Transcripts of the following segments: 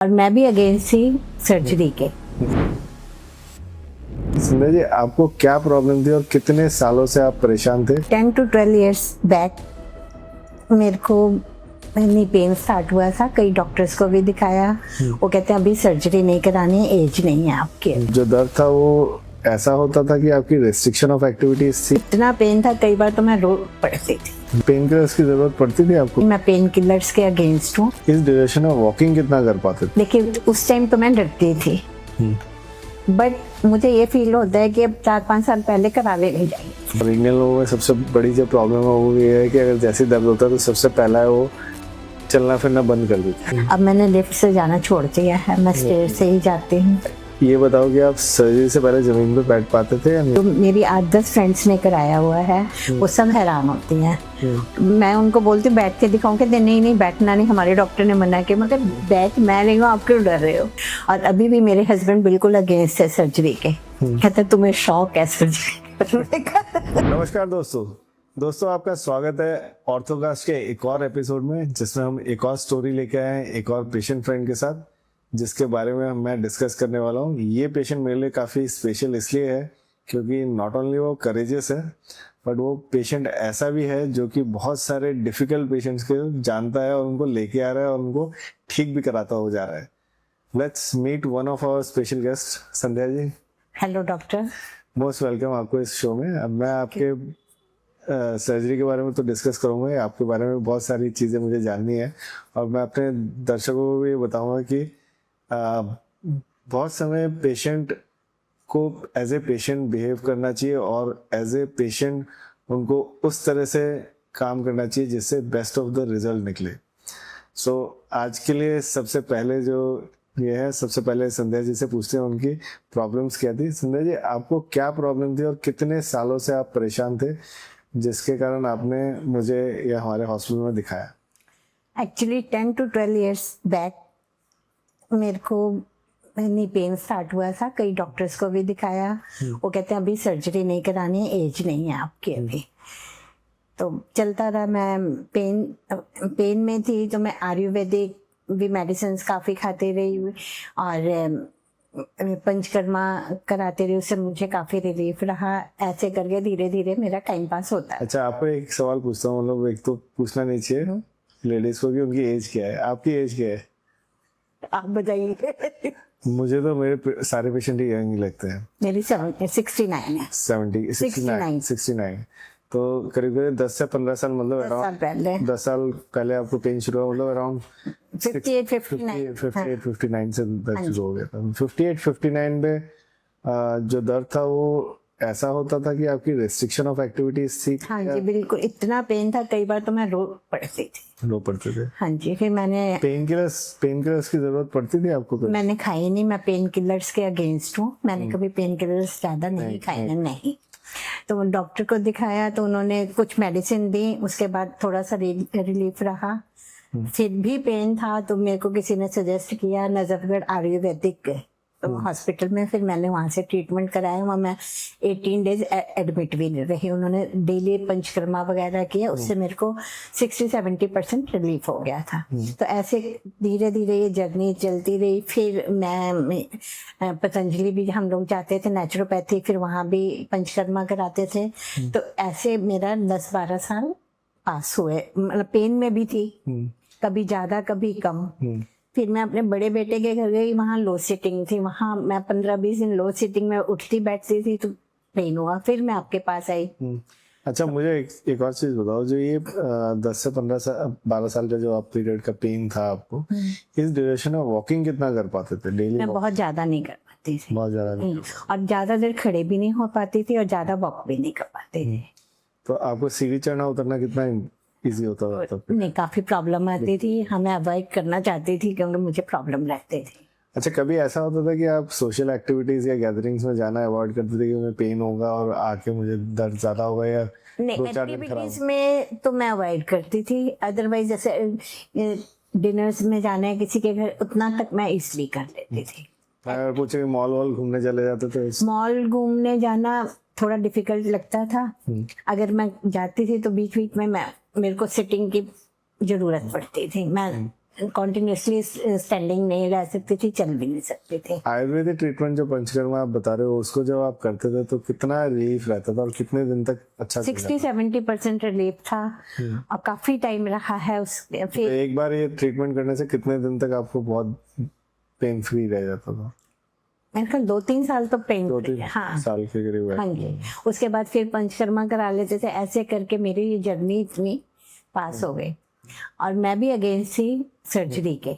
और मैं भी अगेंस्ट थी सर्जरी के। संध्या जी, आपको क्या प्रॉब्लम थी और कितने सालों से आप परेशान थे? 10 to 12 years बैक मेरे को नी पेन स्टार्ट हुआ था। कई डॉक्टर्स को भी दिखाया, वो कहते हैं अभी सर्जरी नहीं करानी, एज नहीं है आपकी। जो दर्द था वो ऐसा होता था कि आपकी रेस्ट्रिक्शन ऑफ एक्टिविटीज थी? इतना पेन था, कई बार तो मैं रो पड़ती थी। पेन किलर्स की जरूरत पड़ती थी आपको? मैं पेन किलर्स के अगेंस्ट हूँ। इस ड्यूरेशन में वॉकिंग कितना कर पाते थे? देखिए उस टाइम तो मैं डरती थी, बट मुझे ये फील होता है कि अब 4-5 साल पहले करा लेनी चाहिए। प्रेग्नेंट लोगों में सबसे बड़ी जो प्रॉब्लम है वो ये है कि अगर जैसे दर्द होता है तो सबसे पहला है वो चलना फिरना बंद कर देते हैं। अब मैंने लिफ्ट से जाना छोड़ दिया है, मैं स्टेयर से ही जाती हूँ। ये बताओ कि आप सर्जरी से पहले जमीन पे बैठ पाते थे या तो नहीं? मेरी 8-10 फ्रेंड्स ने कराया हुआ है, वो सब हैरान होती हैं। मैं उनको बोलती हूँ बैठ के दिखाऊं, कि नहीं नहीं बैठना नहीं, हमारे डॉक्टर ने मना किया। मगर बैठ मैं रही हूँ, आप क्यों डर रहे हो? और अभी भी मेरे हस्बैंड बिल्कुल अगेंस्ट है सर्जरी के, कहते तुम्हें शौक है सर्जरी का। नमस्कार दोस्तों आपका स्वागत है ऑर्थोकास्ट के एक और एपिसोड में, जिसमें हम एक और स्टोरी लेके आए हैं एक और पेशेंट फ्रेंड के साथ, जिसके बारे में मैं डिस्कस करने वाला हूँ। ये पेशेंट मेरे लिए काफ़ी स्पेशल इसलिए है क्योंकि नॉट ओनली वो करेजियस है, बट वो पेशेंट ऐसा भी है जो कि बहुत सारे डिफिकल्ट पेशेंट्स को जानता है और उनको लेके आ रहा है और उनको ठीक भी कराता हो जा रहा है। Let's meet one of our special guest, Sandhya ji. Hello doctor. Most welcome आपको इस शो में। अब मैं आपके सर्जरी के बारे में तो डिस्कस करूंगा, आपके बारे में बहुत सारी चीज़ें मुझे जाननी है और मैं अपने दर्शकों को भी बताऊंगा कि बहुत समय पेशेंट को एज ए पेशेंट बिहेव करना चाहिए और एज ए पेशेंट उनको उस तरह से काम करना चाहिए जिससे बेस्ट ऑफ द रिजल्ट निकले। सो आज के लिए सबसे पहले जो ये है, सबसे पहले संध्या जी से पूछते हैं उनकी प्रॉब्लम्स क्या थी। संध्या जी, आपको क्या प्रॉब्लम थी और कितने सालों से आप परेशान थे जिसके कारण आपने मुझे या हमारे हॉस्पिटल में दिखाया? एक्चुअली 10 to 12 years बैक मेरे को नी पेन स्टार्ट हुआ था। कई डॉक्टर्स को भी दिखाया, वो कहते हैं अभी सर्जरी नहीं करानी, एज नहीं है आपकी अभी। तो चलता रहा। मैं पेन में थी तो मैं आयुर्वेदिक भी मेडिसिन काफ़ी खाती रही और पंचकर्मा कराते रही, उससे मुझे काफ़ी रिलीफ रहा। ऐसे करके धीरे धीरे मेरा टाइम पास होता है। अच्छा, आपको एक सवाल पूछता हूँ, मतलब एक तो पूछना नहीं चाहिए लेडीज को कि उनकी एज क्या है, आपकी एज क्या है? आप बताइए। मुझे तो मेरे सारे पेशेंट ही यंग लगते हैं। मेरी 69 है। 69 तो करीब 10 से 15 साल, मतलब 10 साल पहले। 10 साल पहले आपको पेन शुरू हुआ, मतलब अराउंड 58-59 से दर्द शुरू हो गया था। 58-59 में जो दर्द था वो ऐसा होता था कि आपकी रेस्ट्रिक्शन ऑफ एक्टिविटीज थी? हाँ जी बिल्कुल, इतना पेन था, कई बार तो मैं रो पड़ती थी। रो पड़ते थे? हाँ जी। फिर मैंने पेन किलर्स की जरूरत पड़ती थी आपको? मैंने खाई नहीं, मैं पेन किलर्स के अगेंस्ट हूँ। मैंने कभी पेन किलर्स ज्यादा नहीं खाए हैं, नहीं। तो डॉक्टर को दिखाया तो उन्होंने कुछ मेडिसिन दी, उसके बाद थोड़ा सा रिलीफ रहा। फिर भी पेन था तो मेरे को किसी ने सजेस्ट किया नजफगढ़ आयुर्वेदिक हॉस्पिटल में। फिर मैंने वहाँ से ट्रीटमेंट कराया। वहाँ मैं 18 डेज एडमिट भी रही। उन्होंने डेली पंचकर्मा वगैरह किया, उससे मेरे को 60-70% रिलीफ हो गया था। तो ऐसे धीरे धीरे ये जर्नी चलती रही। फिर मैं पतंजलि भी हम लोग जाते थे, नेचुरोपैथी, फिर वहाँ भी पंचकर्मा कराते थे। तो ऐसे मेरा 10-12 साल पास हुए। मतलब पेन में भी थी, कभी ज्यादा कभी कम। फिर मैं अपने बड़े बेटे के घर गई, वहाँ लो सिटिंग थी, वहाँ मैं 15-20 दिन लो सिटिंग में उठती बैठती थी तो पेन हुआ। फिर मैं आपके पास आई। अच्छा, मुझे एक और चीज बताओ, जो ये 10 से 12 साल का जो आप पीरियड का पेन था आपको, इस ड्यूरेशन में वॉकिंग कितना कर पाते थे डेली? मैं बहुत ज्यादा नहीं कर पाती थी, बहुत ज्यादा नहीं। और ज्यादा देर खड़े भी नहीं हो पाती थी और ज्यादा वॉक भी नहीं कर पाती थी। तो आपको सीढ़ी चढ़ना उतरना कितना इजी होता था? नहीं, काफी प्रॉब्लम आती थी। हमें अवॉइड करना चाहती थी क्योंकि मुझे प्रॉब्लम रहती थी। अच्छा, कभी ऐसा होता था कि आप सोशल एक्टिविटीज या गैदरिंग्स में जाना अवॉइड करते थे कि मुझे पेन होगा और आके मुझे दर्द ज्यादा होगा, या नहीं, एक्टिविटीज में तो मैं अवॉइड करती थी। अदरवाइज जैसे डिनर्स में जाना है किसी के घर, उतना तक मैं इसलिए कर लेती थी। अगर पूछे मॉल वॉल घूमने चले जाते थे? मॉल घूमने जाना थोड़ा डिफिकल्ट लगता था। अगर मैं जाती थी तो बीच बीच में मेरे को सिटिंग की जरूरत पड़ती थी। मैं कॉन्टिन्यूसली स्टैंडिंग नहीं रह सकती थी, चल भी नहीं सकती थी। आयुर्वेदिक ट्रीटमेंट जो पंचकर्मा आप बता रहे हो, उसको जब आप करते थे तो कितना रिलीफ रहता था और कितने दिन तक अच्छा 60-70% रिलीफ था और काफी टाइम रहा है उसके। तो फिर एक बार ये ट्रीटमेंट करने से कितने दिन तक आपको बहुत पेन फ्री रह जाता था? मैंने कहा 2-3 साल तो पेन 2-3 हाँ साल के करीब है। हाँ जी। उसके बाद फिर पंचकर्मा करा लेते थे, ऐसे करके मेरी ये जर्नी इतनी पास हो गई। और मैं भी अगेंस्ट थी सर्जरी के,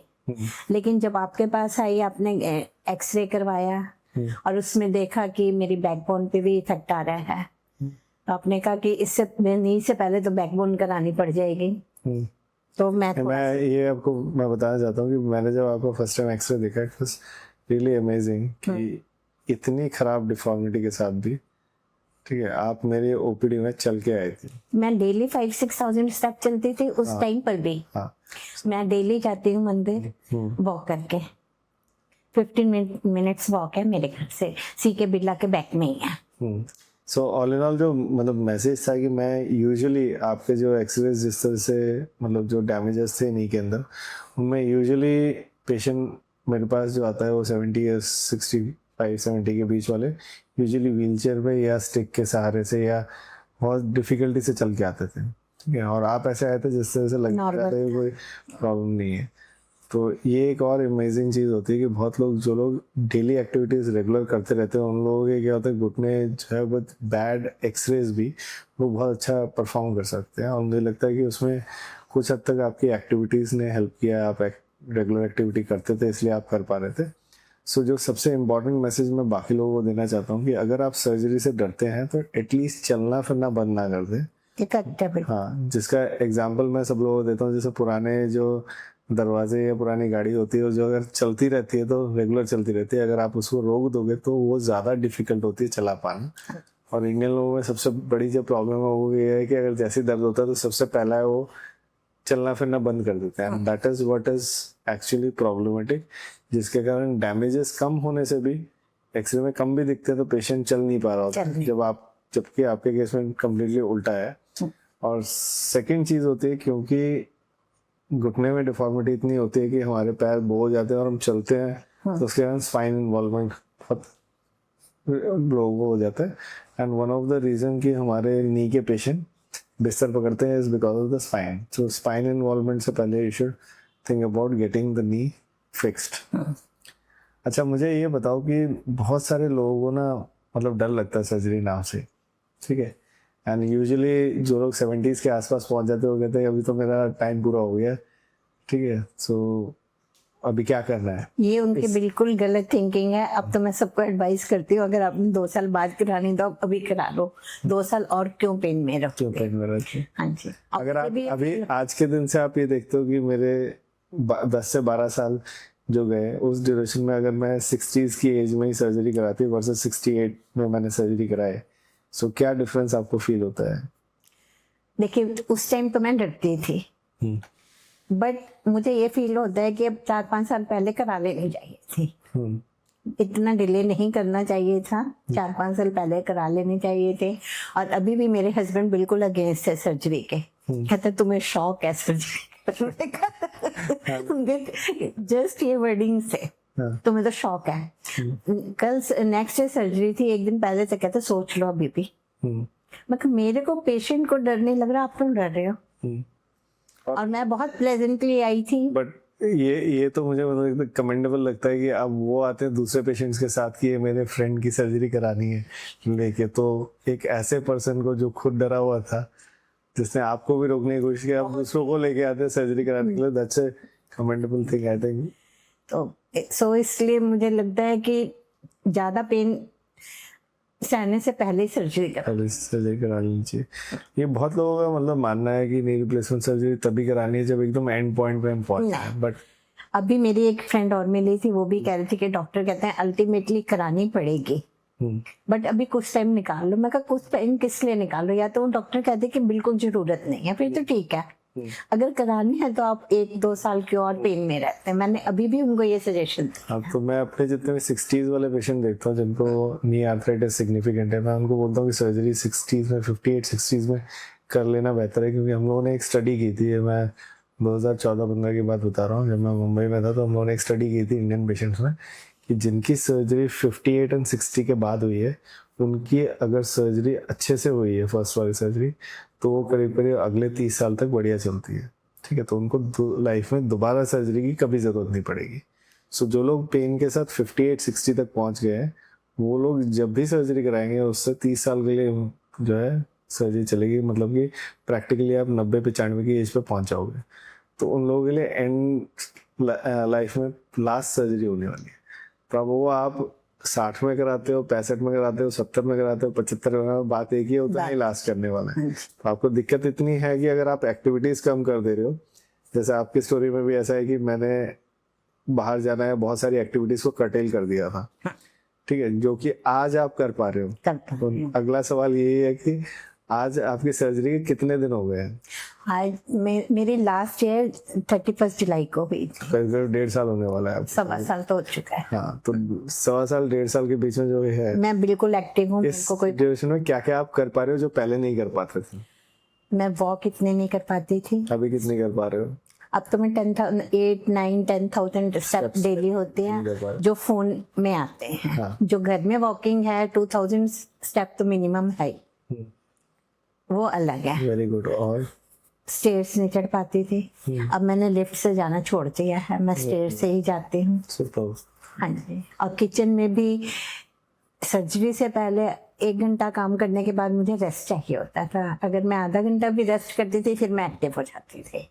लेकिन जब आपके पास आई, आपने एक्सरे करवाया और उसमें देखा कि मेरी बैकबोन पे भी इफेक्ट आ रहा है, तो आपने कहा कि इससे नी से पहले तो बैकबोन करानी पड़ जाएगी। तो मैं ये आपको मैं बताना चाहता हूँ कि मैंने जब आपको फर्स्ट टाइम एक्सरे देखा, इट वाज रियली अमेजिंग कि इतनी खराब डिफॉर्मिटी के साथ भी, ठीक है, आप मेरे ओपीडी में चल के आए थे। मैं डेली 5-6,000 स्टेप चलती थी उस टाइम पर भी। हाँ। मैं डेली जाती हूँ मंदिर वॉक करके, 15 मिनट्स वॉक है मेरे घर से, सीके बिरला के बैक में ही है। सो ऑल इन ऑल जो मतलब मैसेज था कि मैं यूजुअली आपके जो एक्सरेज जिस तरह से मतलब जो डैमेजेस थे नी के अंदर, उनमें यूजुअली पेशेंट मेरे पास जो आता है वो 70 या 65-70 के बीच वाले यूजुअली व्हीलचेयर पे या स्टिक के सहारे से या बहुत डिफिकल्टी से चल के आते थे, ठीक है, और आप ऐसे आए थे जिस तरह से लगता है कोई प्रॉब्लम नहीं है। तो ये एक और अमेजिंग चीज़ होती है कि बहुत लोग जो लोग डेली एक्टिविटीज़ रेगुलर करते रहते हैं, उन लोगों के क्या होता है, घुटने जो है विद बैड एक्सरेज भी वो बहुत अच्छा परफॉर्म कर सकते हैं। और मुझे लगता है कि उसमें कुछ हद तक आपकी एक्टिविटीज़ ने हेल्प किया, आप रेगुलर एक्टिविटी करते थे इसलिए आप कर पा रहे थे। सो जो सबसे इम्पॉर्टेंट मैसेज मैं बाकी लोगों को देना चाहता हूँ कि अगर आप सर्जरी से डरते हैं तो एटलीस्ट चलना फिरना बंद ना कर दें। हाँ, जिसका एग्जाम्पल मैं सब लोगों को देता हूँ, जैसे पुराने जो दरवाजे या पुरानी गाड़ी होती है जो अगर चलती रहती है तो रेगुलर चलती रहती है, अगर आप उसको रोक दोगे तो वो ज़्यादा डिफिकल्ट होती है चला पाना। और इंडियन लोगों में सबसे बड़ी जो प्रॉब्लम है वो ये है कि अगर जैसे दर्द होता है तो सबसे पहला है वो चलना फिरना बंद कर देते हैं। That is what is actually problematic, जिसके कारण डैमेजेस कम होने से भी एक्सरे में कम भी दिखते हैं तो पेशेंट चल नहीं पा रहा होता, जबकि आपके केस में कम्प्लीटली उल्टा है। और सेकंड चीज होती है, क्योंकि घुटने में डिफॉर्मिटी इतनी होती है कि हमारे पैर बो हो जाते हैं और हम चलते हैं तो उसके कारण स्पाइन इन्वॉल्वमेंट बहुत लोगों को हो जाता है। And one of the reason कि हमारे नी के पेशेंट बिस्तर पकड़ते हैं is because of the spine. So spine involvement से पहले you should think about getting the knee fixed. अच्छा, मुझे ये बताओ कि बहुत सारे लोगों को ना मतलब डर लगता है सर्जरी नाम से, ठीक है, एंड यूजुअली जो लोग 70s के आसपास पहुंच जाते हो कहते हैं अभी तो मेरा टाइम पूरा हो गया, ठीक है, सो अभी क्या करना है। ये उनकी बिल्कुल गलत थिंकिंग है। अब तो मैं सबको एडवाइस करती हूँ, अगर आपने 2 साल बाद करानी तो अभी करा लो, 2 साल और क्यों पेन में रखोगे। हाँ जी। अगर आप अभी आज के दिन से आप ये देखते हो कि मेरे 10 से 12 साल जो गए उस ड्यूरेशन में अगर मैं 60s की एज में ही सर्जरी कराती वर्सेस 68 में मैंने सर्जरी कराए, सो क्या डिफरेंस आपको फील होता है? देखिए, उस टाइम तो मैं डरती थी, बट मुझे ये फील होता है कि अब 4-5 साल पहले करा लेनी चाहिए थी। इतना डिले नहीं करना चाहिए था, 4-5 साल पहले करा लेने चाहिए थे। और अभी भी मेरे हस्बैंड बिल्कुल अगेंस्ट है सर्जरी के, कहते तुम्हें शौक है सर्जरी जस्ट ये वर्डिंग से तुम्हें तो शौक है। कल नेक्स्ट डे सर्जरी थी, एक दिन पहले से कहते सोच लो अभी भी। मतलब मेरे को पेशेंट को डर नहीं लग रहा, आप क्यों डर रहे हो? और मैं बहुत प्लेजेंटली आई थी। बट ये तो मुझे मतलब कमेंडेबल लगता है कि अब वो आते हैं दूसरे पेशेंट्स के साथ कि ये मेरे फ्रेंड की सर्जरी करानी है लेके, तो एक ऐसे पर्सन को जो खुद डरा हुआ था, जिसने आपको भी रोकने की कोशिश की, आप दूसरों को लेके आते हैं सर्जरी कराने के लिए, that's a commendable thing I think. तो इसलिए मुझे लगता है कि ज्यादा पेन सहने से पहले ही सर्जरी करा लेनी चाहिए। ये बहुत लोगों का मतलब मानना है कि नी रिप्लेसमेंट सर्जरी तभी करानी है जब एकदम एंड पॉइंट पे हम पहुंचे हैं, बट अभी मेरी एक फ्रेंड और मिली थी, वो भी कह रही थी कि डॉक्टर कहते हैं अल्टीमेटली करानी पड़ेगी, बट अभी कुछ टाइम निकाल लो। मैं कहा कुछ टाइम किस लिए निकालो? या तो डॉक्टर कहते कि बिल्कुल जरूरत नहीं है, फिर तो ठीक है, अगर करानी है तो आप 1-2 साल की और पेन में रहते हैं। मैंने अभी भी उनको ये सजेशन दिया। अब तो मैं अपने जितने भी 60s वाले पेशेंट देखता हूँ जिनको नी आर्थराइटिस सिग्निफिकेंट है, मैं उनको बोलता हूँ कि सर्जरी 60s में 58-60s में कर लेना बेहतर है, क्योंकि हम लोगों ने एक स्टडी की थी, मैं 2014-15 की बात बता रहा हूँ, जब मैं मुंबई में था तो हम लोगों ने एक स्टडी की थी इंडियन पेशेंट्स में कि जिनकी सर्जरी 58 और 60 के बाद हुई है, उनकी अगर सर्जरी अच्छे से हुई है फर्स्ट वाली सर्जरी, तो वो करीब करीब अगले 30 साल तक बढ़िया चलती है। ठीक है, तो उनको लाइफ में दोबारा सर्जरी की कभी ज़रूरत नहीं पड़ेगी। सो जो लोग पेन के साथ 58-60 तक पहुंच गए हैं, वो लोग जब भी सर्जरी कराएंगे उससे 30 साल के लिए जो है सर्जरी चलेगी, मतलब कि प्रैक्टिकली आप 90-95 की एज पे पहुंच जाओगे। तो उन लोगों के लिए एंड लाइफ में लास्ट सर्जरी होने वाली है। तो अब वो आप 60 में कराते हो, 65 में कराते हो, 70 में कराते हो, 75 में कराते हो, बात एक ही है, उतना ही लास्ट करने वाला है। तो आपको दिक्कत इतनी है कि अगर आप एक्टिविटीज कम कर दे रहे हो, जैसे आपकी स्टोरी में भी ऐसा है कि मैंने बाहर जाना है, बहुत सारी एक्टिविटीज को कर्टेल कर दिया था, ठीक है, जो कि आज आप कर पा रहे हो। तो अगला सवाल यही है कि आज आपकी सर्जरी के कितने दिन हो गए हैं? आज मेरी लास्ट ईयर 31 जुलाई को हुई थी। करीब 1.5 साल होने वाला है। 1.25 साल तो हो चुका है। हाँ, तो 1.25 साल 1.5 साल के बीच में जो है मैं बिल्कुल एक्टिव हूँ। इस ड्यूरेशन में क्या क्या आप कर पा रहे हो जो पहले नहीं कर पाते थे? मैं वॉक इतने नहीं कर पाती थी। अभी कितनी कर पा रहे हो? अब तो मैं 10,000 स्टेप डेली होते हैं जो फोन में आते हैं। हाँ। जो घर में वॉकिंग है 2000 स्टेप तो मिनिमम है, वो अलग है। Very good. और स्टेयर्स नहीं चढ़ पाती थी, अब मैंने लिफ्ट से जाना छोड़ दिया है, मैं स्टेयर से ही जाती हूँ। हाँ जी। और किचन में भी सर्जरी से पहले 1 घंटा काम करने के बाद मुझे रेस्ट चाहिए होता था। अगर मैं आधा घंटा भी रेस्ट करती थी फिर मैं एक्टिव हो जाती थी,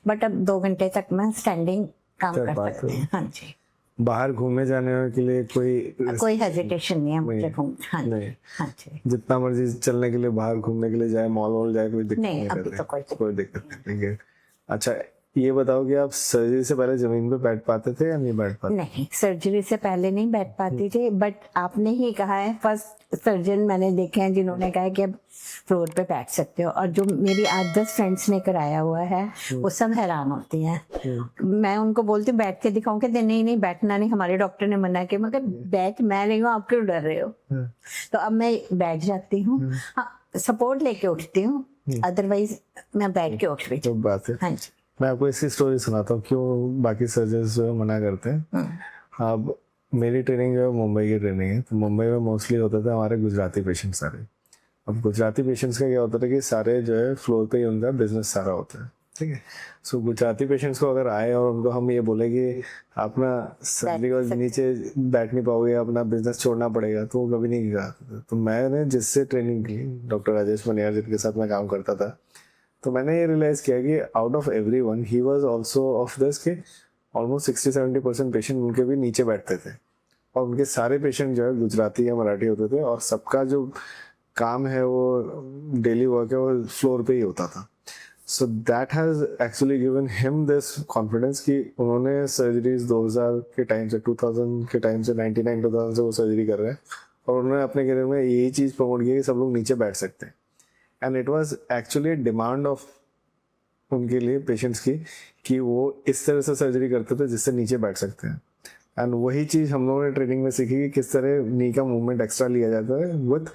बट अब 2 घंटे तक मैं स्टैंडिंग काम कर सकती हूँ। हाँ जी। बाहर घूमने जाने के लिए कोई हेजिटेशन नहीं है मुझे घूम। हाँ नहीं। हाँ जी। जितना मर्जी चलने के लिए, बाहर घूमने के लिए जाए, मॉल वॉल जाए, कोई दिक्कत नहीं, नहीं अभी रहती? तो कोई दिक्कत नहीं है। अच्छा, ये बताओ कि आप सर्जरी से पहले जमीन पे बैठ पाते थे या नहीं बैठ पाते? नहीं, सर्जरी से पहले नहीं बैठ पाती थी, बट आपने ही कहा है, फर्स्ट सर्जन मैंने देखे हैं जिन्होंने कहा है कि अब फ्लोर पे बैठ सकते हो। और जो मेरी 8-10 फ्रेंड्स ने कराया हुआ है वो सब हैरान होती हैं। मैं उनको बोलती हूँ बैठ के दिखाऊं, कहते नहीं नहीं बैठना नहीं, हमारे डॉक्टर ने मना किया। मगर बैठ मैं रही हूँ, आप क्यों डर रहे हो? तो अब मैं बैठ जाती हूँ। हाँ, सपोर्ट लेके उठती हूँ, अदरवाइज मैं बैठ के उठ रही हूँ। बात है। हाँ जी। मैं आपको इसकी स्टोरी सुनाता हूँ क्यों बाकी सर्जन्स जो है मना करते हैं। अब मेरी ट्रेनिंग जो है मुंबई की ट्रेनिंग है, तो मुंबई में मोस्टली होते थे हमारे गुजराती पेशेंट सारे। अब गुजराती पेशेंट्स का क्या होता था कि सारे जो है फ्लोर पे ही उनका बिजनेस सारा होता है, ठीक है। सो गुजराती पेशेंट्स को अगर आए और उनको हम ये बोले कि आप ना सर्जरी के नीचे बैठ नहीं पाओगे, अपना बिजनेस छोड़ना पड़ेगा, तो वो कभी नहीं कराते। तो मैंने जिससे ट्रेनिंग की, डॉक्टर राजेश मनियार जिनके साथ मैं काम करता था, तो मैंने ये रियलाइज किया कि out of everyone he was also of this कि ऑलमोस्ट 60-70% पेशेंट उनके भी नीचे बैठते थे, और उनके सारे पेशेंट जो है गुजराती या मराठी होते थे, और सबका जो काम है वो डेली वर्क है वो फ्लोर पे ही होता था। So that has actually given him this confidence कि उन्होंने सर्जरीज 2000 के टाइम से 2000 के टाइम से 99-2000 से वो सर्जरी कर रहे हैं, और उन्होंने अपने करियर में यही चीज़ प्रमोट की कि सब लोग नीचे बैठ सकते हैं। And it was actually demand of उनके लिए पेशेंट्स की कि वो इस तरह से सर्जरी करते थे जिससे नीचे बैठ सकते हैं। एंड वही चीज़ हम लोगों ने ट्रेनिंग में सीखी कि किस तरह नी का मूवमेंट एक्स्ट्रा लिया जाता है विथ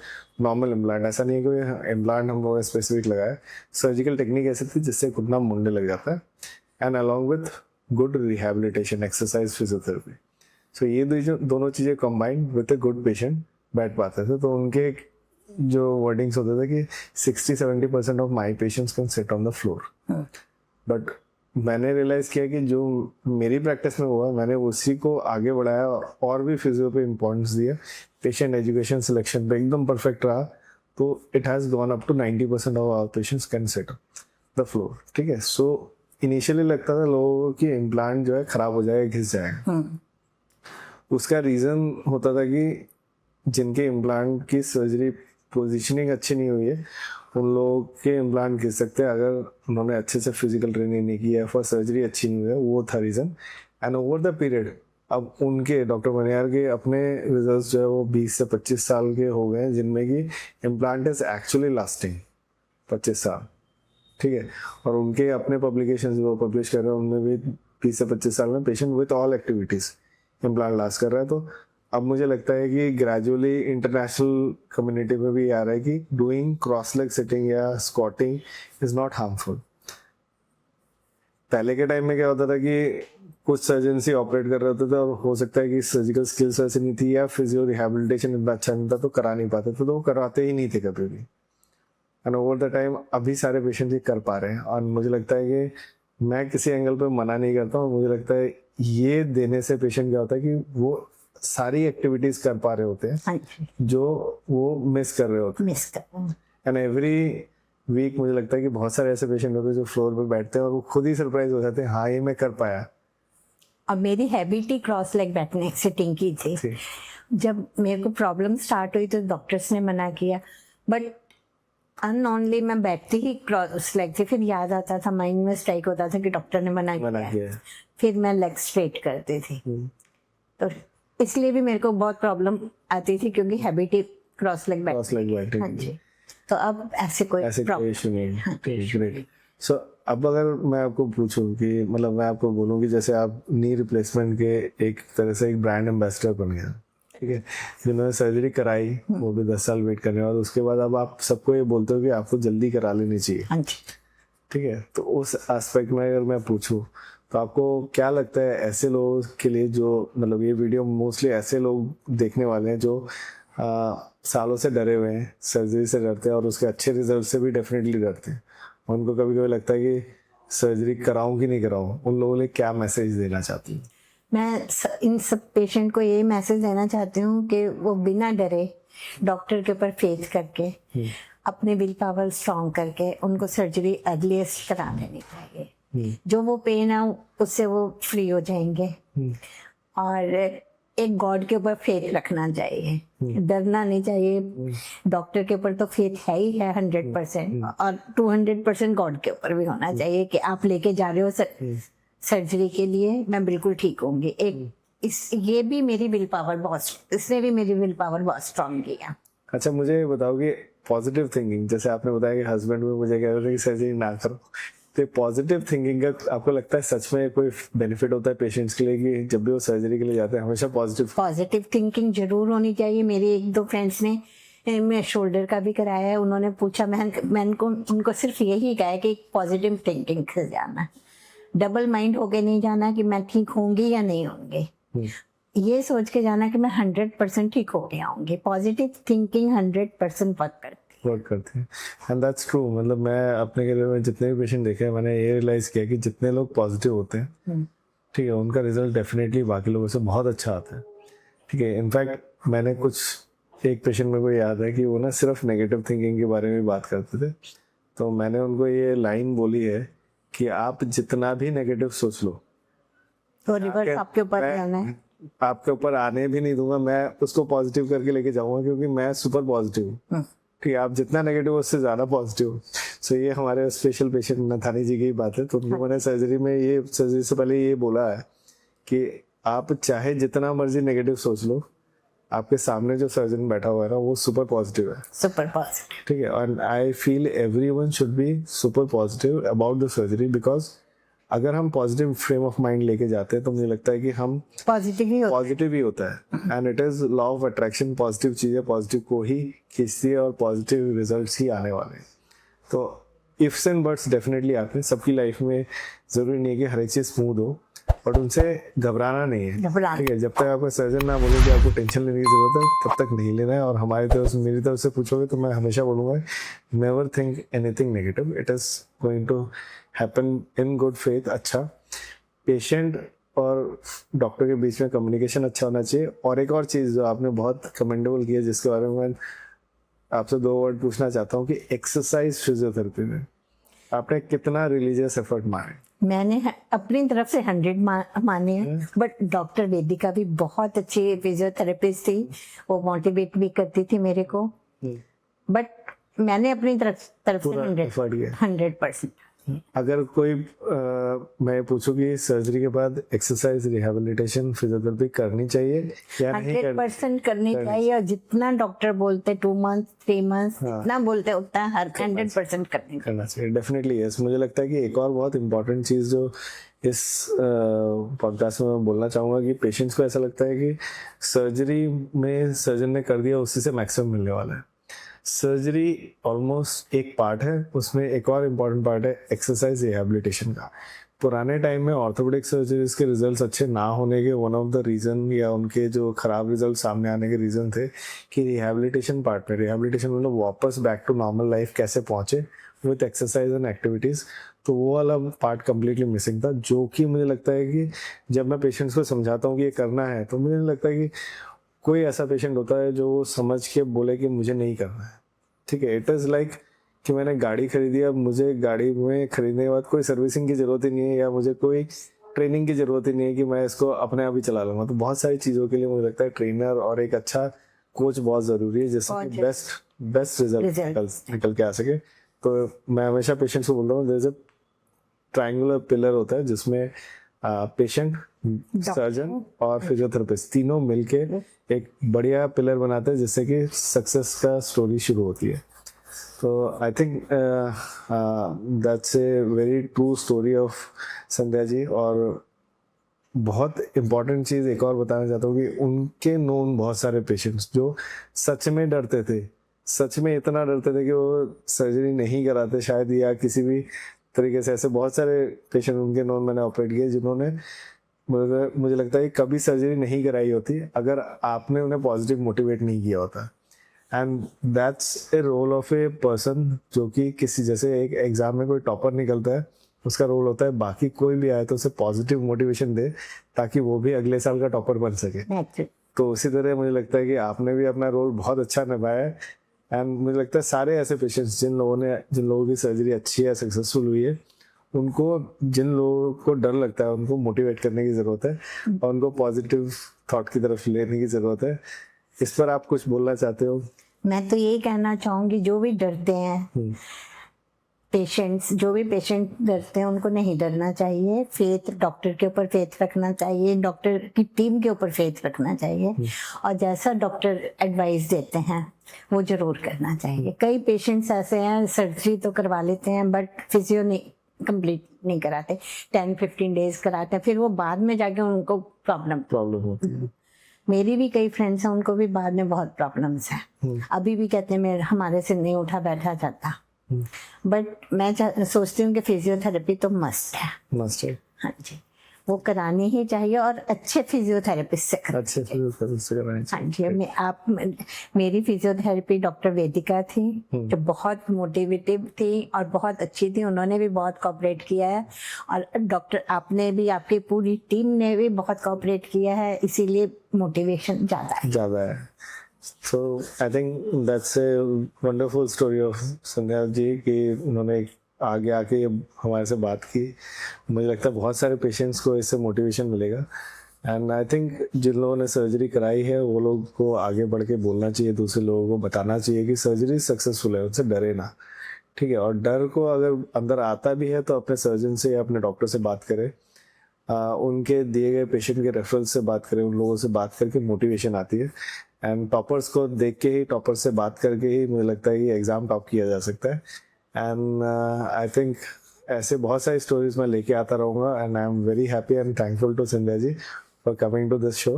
नॉर्मल इम्प्लांट। ऐसा नहीं है कि इम्प्लांट हम लोगों ने स्पेसिफिक लगाया, सर्जिकल टेक्निक ऐसी थी जिससे घुटना मुंडे लग जाता है, and along with good rehabilitation exercise physiotherapy. So ये दोनों चीज़ें combined with a good patient बैठ पाते थे। तो उनके जो वर्डिंग्स होते थे कि 60-70% of my patients can sit on the floor. But मैंने रियलाइज किया कि जो मेरी प्रैक्टिस में हुआ, मैंने उसी को आगे बढ़ाया और भी फिजियो पे इम्पोर्टेंस दिया, पेशेंट एजुकेशन सिलेक्शन पे एकदम परफेक्ट रहा, तो it has gone up to 90% of our patients can sit the floor, ठीक है। सो इनिशियली लगता था लोगों को कि इम्प्लांट जो है खराब हो जाएगा, घिस जाएगा। उसका रीज़न होता था कि जिनके इम्प्लांट की सर्जरी पोजीशनिंग अच्छी नहीं हुई है, उन लोगों के इम्प्लांट घिस सकते हैं अगर उन्होंने अच्छे से फिजिकल ट्रेनिंग नहीं की है, फॉर सर्जरी अच्छी नहीं हुई है, वो था reason. And over the period अब उनके डॉक्टर मनियार के अपने रिजल्ट्स जो है वो 20 से 25 साल के हो गए हैं, जिनमें कि इम्प्लांट इज एक्चुअली लास्टिंग 25 साल, ठीक है। और उनके अपने पब्लिकेशन जो पब्लिश कर रहे हैं उनमें भी 20 से 25 साल में patient with all activities implant last कर रहा है। तो अब मुझे लगता है कि ग्रेजुअली इंटरनेशनल कम्युनिटी में भी आ रहा है कि डूइंग क्रॉस लेग सिटिंग या स्क्वाटिंग इज नॉट हार्मफुल। पहले के टाइम में क्या होता था कि कुछ सर्जन ही ऑपरेट कर रहे होते थे और हो सकता है कि सर्जिकल स्किल्स ऐसी नहीं थी या फिजियो रिहेबिलिटेशन इतना अच्छा नहीं था तो करा नहीं पाते थे, तो वो करवाते ही नहीं थे कभी भी। एंड ओवर द टाइम अभी सारे पेशेंट ये कर पा रहे हैं और मुझे लगता है कि मैं किसी एंगल पे मना नहीं करता हूँ। मुझे लगता है ये देने से पेशेंट क्या होता है कि वो सारी एक्टिविटीज कर पा रहे होते हैं हाँ जी, जो वो मिस कर रहे होते मिस कर हैं। एंड एवरी वीक मुझे लगता है कि बहुत सारे ऐसे पेशेंट होते हैं जो फ्लोर पे बैठते हैं और वो खुद ही सरप्राइज हो जाते हैं, हाँ ये मैं कर पाया। अब मेरी हैबिट ही क्रॉस लेग बैठने सिटिंग की थी। जी। जब मेरे को प्रॉब्लम स्टार्ट हुई तो डॉक्टर्स ने मना किया, बट अनऑनली मैं बैठती ही क्रॉस लेग थी। फिर याद आता था, माइंड में स्ट्राइक होता था कि डॉक्टर ने मना मना किया किया है। है। फिर मैं लेग स्ट्रेट करती थी। तो इसलिए भी मेरे को बहुत प्रॉब्लम आती थी क्योंकि हैबिट ही क्रॉस लेग क्रॉस बैठने लेग की। बैठने हाँ की। जी, तो अब ऐसे कोई ऐसे कोई प्रॉब्लम इशू नहीं। ग्रेट। सो अब अगर मैं आपको पूछूं कि मतलब मैं आपको बोलूं कि जैसे आप नी रिप्लेसमेंट के एक तरह से एक ब्रांड एम्बेसडर बन गए, ठीक है, जिन्होंने सर्जरी कराई वो भी 10 साल वेट करने और उसके बाद अब आप सबको ये बोलते हो कि आपको जल्दी करा लेनी चाहिए, हाँ जी। ठीक है, तो उस एस्पेक्ट में अगर मैं पूछूं तो आपको क्या लगता है ऐसे लोगों के लिए जो मतलब ये वीडियो मोस्टली ऐसे लोग देखने वाले हैं जो सालों से डरे हुए हैं, सर्जरी से डरते हैं और उसके अच्छे रिजल्ट से भी डेफिनेटली डरते हैं, उनको कभी कभी लगता है कि सर्जरी कराऊं कि नहीं कराऊं, उन लोगों ने क्या मैसेज देना चाहती हूँ? मैं इन सब पेशेंट को ये मैसेज देना चाहती हूँ कि वो बिना डरे डॉक्टर के ऊपर फेथ करके अपने विल पावर स्ट्रॉन्ग करके उनको सर्जरी अर्लीस्ट करा लेनी चाहिए। जो वो पेन है उससे वो फ्री हो जाएंगे और एक गॉड के ऊपर फेथ रखना चाहिए, डरना नहीं चाहिए। डॉक्टर के ऊपर तो फेथ है ही है 100% और 200% गॉड के ऊपर भी होना चाहिए कि आप लेके जा रहे हो सर्जरी के लिए, मैं बिल्कुल ठीक होंगी। एक ये भी मेरी विल पावर बहुत, इसने भी मेरी विल पावर बहुत स्ट्रांग किया। अच्छा मुझे ये बताओ कि पॉजिटिव थिंकिंग, जैसे आपने बताया कि हस्बैंड में मुझे कह रहे थे कि सर्जरी ना करो, तो पॉजिटिव थिंकिंग का आपको लगता है सच में कोई बेनिफिट होता है पेशेंट्स के लिए कि जब भी वो सर्जरी के लिए जाते हैं हमेशा पॉजिटिव थिंकिंग जरूर होनी चाहिए। मेरी एक दो फ्रेंड्स ने मैं शोल्डर का भी कराया है, उन्होंने पूछा, मैं उनको सिर्फ यही कहा है कि पॉजिटिव थिंकिंग से जाना, डबल माइंड होके नहीं जाना कि मैं ठीक होंगी या नहीं होंगी, ये सोच के जाना कि मैं 100% ठीक होके आऊंगी। पॉजिटिव थिंकिंग 100% वर्क करती हैं एंड दैट्स ट्रू। मतलब मैं अपने करियर में जितने भी पेशेंट देखे हैं मैंने ये रियलाइज किया कि जितने लोग पॉजिटिव होते हैं, ठीक है, उनका रिजल्ट डेफिनेटली बाकी लोगों से बहुत अच्छा आता है, ठीक है। इनफैक्ट मैंने कुछ एक पेशेंट मेरे को याद है कि वो ना सिर्फ नेगेटिव थिंकिंग के बारे में बात करते थे, तो मैंने उनको ये लाइन बोली है कि आप जितना भी नेगेटिव सोच लो तो रिवर्स आपके ऊपर आना है, आपके ऊपर आने भी नहीं दूंगा, मैं उसको पॉजिटिव करके लेके जाऊंगा क्योंकि मैं सुपर पॉजिटिव हूँ, ठीक है। आप जितना नेगेटिव हो उससे ज्यादा पॉजिटिव हो। सो ये हमारे स्पेशल पेशेंट नथानी जी की बात है। तो उन लोगों ने सर्जरी से पहले ये बोला है कि आप चाहे जितना मर्जी नेगेटिव सोच लो, आपके सामने जो सर्जन बैठा हुआ है ना वो सुपर पॉजिटिव है, सुपर पॉजिटिव, ठीक है। And I feel everyone should be super positive about the surgery, because अगर हम पॉजिटिव फ्रेम ऑफ माइंड लेके जाते हैं तो मुझे लगता है कि हम पॉजिटिव ही होता है and it is law of attraction. Positive चीजें पॉजिटिव को ही खींचती है और पॉजिटिव रिजल्ट्स ही आने वाले हैं। तो इफ्स एंड बट्स डेफिनेटली आते हैं सबकी लाइफ में, जरूरी नहीं है कि हर एक चीज स्मूथ हो, बट उनसे घबराना नहीं है, ठीक है। जब तक आपका सर्जन ना बोले कि आपको टेंशन लेने की जरूरत है तब तक नहीं लेना है। और हमारी तरफ से, मेरी तरफ से पूछोगे तो मैं हमेशा बोलूंगा never think anything negative, it is going to happen in good faith. अच्छा, पेशेंट और डॉक्टर के बीच में कम्युनिकेशन अच्छा होना चाहिए। और एक और चीज जो आपने बहुत कमेंडेबल की है जिसके बारे में मैं आपसे 2 वर्ड पूछना चाहता हूँ कि एक्सरसाइज फिजियोथेरेपी में आपने कितना रिलीजियस एफर्ट मारे? मैंने अपनी तरफ से 100 माने हैं, बट डॉक्टर वेदिका भी बहुत अच्छी फिजियोथेरेपिस्ट थी, वो मोटिवेट भी करती थी मेरे को, बट मैंने अपनी तरफ से 100%। अगर कोई मैं पूछूं कि सर्जरी के बाद एक्सरसाइज रिहेबिलिटेशन फिजियोथेरेपी करनी चाहिए या नहीं 100% करनी चाहिए, और जितना डॉक्टर बोलते 2 मंथ 3 मंथ जितना बोलते उतना 100% करना चाहिए। Definitely yes. मुझे लगता है कि एक और बहुत इंपॉर्टेंट चीज जो इस पॉडकास्ट में मैं बोलना चाहूंगा कि पेशेंट्स को ऐसा लगता है कि सर्जरी में सर्जन ने कर दिया उसी से मैक्सिमम मिलने वाला है। सर्जरी ऑलमोस्ट एक पार्ट है, उसमें एक और इम्पॉर्टेंट पार्ट है एक्सरसाइज रिहेबिलिटेशन का। पुराने टाइम में ऑर्थोपेडिक सर्जरीज के रिजल्ट्स अच्छे ना होने के वन ऑफ द रीजन या उनके जो खराब रिजल्ट सामने आने के रीजन थे कि रिहैबिलिटेशन पार्ट में, रिहैबिलिटेशन मतलब वापस बैक टू नॉर्मल लाइफ कैसे पहुंचे विथ एक्सरसाइज एंड एक्टिविटीज, तो वो वाला पार्ट कम्प्लीटली मिसिंग था। जो कि मुझे लगता है कि जब मैं पेशेंट्स को समझाता हूँ कि ये करना है, तो मुझे लगता है कि कोई ऐसा पेशेंट होता है जो समझ के बोले कि मुझे नहीं करना है। ठीक है, इट इज़ लाइक कि मैंने गाड़ी खरीदी, अब मुझे गाड़ी में खरीदने के बाद कोई सर्विसिंग की ज़रूरत ही नहीं है या मुझे कोई ट्रेनिंग की ज़रूरत ही नहीं है कि मैं इसको अपने आप ही चला लूँगा। तो बहुत सारी चीज़ों के लिए मुझे लगता है ट्रेनर और एक अच्छा कोच बहुत ज़रूरी है, जिससे कि बेस्ट रिजल्ट निकल के आ सके। तो मैं हमेशा पेशेंट्स को बोल रहा हूँ, जैसे ट्रायंगुलर पिलर होता है जिसमें पेशेंट, सर्जन और फिजियोथेरेपिस्ट तीनों मिलके एक बढ़िया पिलर बनाते हैं जिससे कि सक्सेस का स्टोरी शुरू होती है। तो I think that's a very true story of Sandhya ji. और बहुत इम्पॉर्टेंट चीज़ एक और बताना चाहता हूँ कि उनके नोन बहुत सारे पेशेंट्स जो सच में डरते थे, सच में इतना डरते थे कि वो सर्जरी नहीं कराते शायद, या किसी भी तरीके से ऐसे बहुत सारे पेशेंट उनके नोन मैंने ऑपरेट किए जिन्होंने मुझे लगता है कि कभी सर्जरी नहीं कराई होती अगर आपने उन्हें पॉजिटिव मोटिवेट नहीं किया होता। And that's a role of a person जो कि किसी, जैसे एक एग्जाम में कोई टॉपर निकलता है, उसका रोल होता है बाकी कोई भी आए तो उसे पॉजिटिव मोटिवेशन दे ताकि वो भी अगले साल का टॉपर बन सके। तो उसी तरह मुझे लगता है कि आपने भी अपना रोल बहुत अच्छा निभाया है। एंड मुझे लगता है सारे ऐसे पेशेंट्स जिन लोगों की सर्जरी अच्छी है, सक्सेसफुल हुई है, उनको, जिन लोगों को डर लगता है उनको मोटिवेट करने की ज़रूरत है और उनको पॉजिटिव थॉट की तरफ लेने की ज़रूरत है। इस पर आप कुछ बोलना चाहते हो? मैं तो यही कहना चाहूँगी, जो भी डरते हैं पेशेंट्स, जो भी पेशेंट डरते हैं उनको नहीं डरना चाहिए। फेथ, डॉक्टर के ऊपर फेथ रखना चाहिए, डॉक्टर की टीम के ऊपर फेथ रखना चाहिए और जैसा डॉक्टर एडवाइस देते हैं वो जरूर करना चाहिए। कई पेशेंट्स ऐसे हैं सर्जरी तो करवा लेते हैं बट फिजियो नहीं कंप्लीट नहीं कराते, 10-15 डेज कराते हैं, फिर वो बाद में जाके उनको प्रॉब्लम होती है। मेरी भी कई फ्रेंड्स हैं, उनको भी बाद में बहुत प्रॉब्लम्स हैं, अभी भी कहते हैं हमारे से नहीं उठा बैठा जाता। बट मैं सोचती हूँ कि फिजियोथेरेपी तो मस्ट है। हाँ जी, वो करानी ही चाहिए और अच्छे फिजियोथेरेपिस्ट से करानी चाहिए। हाँ जी, मेरी फिजियोथेरेपी डॉक्टर वेदिका थी जो बहुत मोटिवेटिव थी और बहुत अच्छी थी, उन्होंने भी बहुत कोऑपरेट किया है और डॉक्टर आपने भी, आपकी पूरी टीम ने भी बहुत कोऑपरेट किया है, इसीलिए मोटिवेशन ज़्यादा है। So I think that's a wonderful story of Sandhya ji कि उन्होंने आगे आके हमारे से बात की। मुझे लगता है बहुत सारे पेशेंट्स को इससे मोटिवेशन मिलेगा। एंड आई थिंक जिन लोगों ने सर्जरी कराई है वो लोग को आगे बढ़ के बोलना चाहिए, दूसरे लोगों को बताना चाहिए कि सर्जरी सक्सेसफुल है, उनसे डरे ना। ठीक है, और डर को अगर अंदर आता भी है तो अपने सर्जन से या अपने डॉक्टर से बात करें, उनके दिए गए पेशेंट के रेफरल से बात करें, उन लोगों से बात करके मोटिवेशन आती है। एंड टॉपर्स को देख के ही, टॉपर से बात करके ही मुझे लगता है कि एग्ज़ाम टॉप किया जा सकता है। एंड आई थिंक ऐसे बहुत सारी स्टोरीज मैं लेके आता रहूँगा। And I am very happy and thankful to Sandhya ji for coming to this show.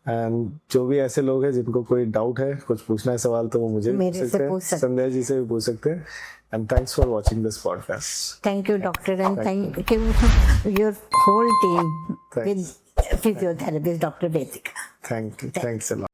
And जो भी ऐसे लोग हैं जिनको कोई डाउट है, कुछ पूछना है सवाल, तो वो मुझे पूछ सकते हैं, संध्या जी से भी पूछ सकते हैं। And thanks for watching this podcast. Thank you doctor and thank you your whole team with physiotherapist doctor Vedika. Thanks a lot.